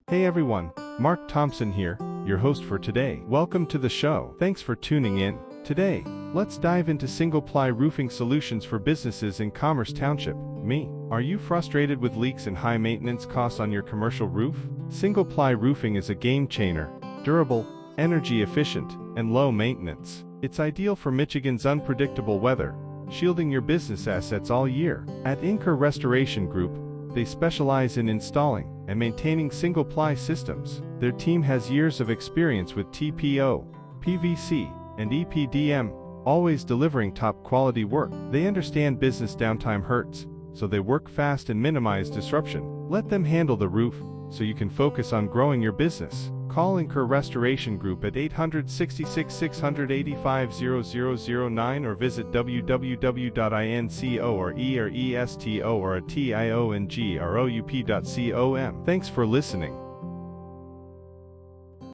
Hey everyone, Mark Thompson here, your host for today. Welcome to the show. Thanks for tuning in. Today, let's dive into single-ply roofing solutions for businesses in Commerce Township. Are you frustrated with leaks and high maintenance costs on your commercial roof? Single-ply roofing is a game changer, durable, energy efficient, and low maintenance. It's ideal for Michigan's unpredictable weather, shielding your business assets all year. At Incore Restoration Group, they specialize in installing and maintaining single-ply systems. Their team has years of experience with TPO, PVC, and EPDM, always delivering top-quality work. They understand business downtime hurts, so they work fast and minimize disruption. Let them handle the roof, so you can focus on growing your business. Call Incore Restoration Group at 866-685-0009 or visit www.incorestoringroup.com. Thanks for listening.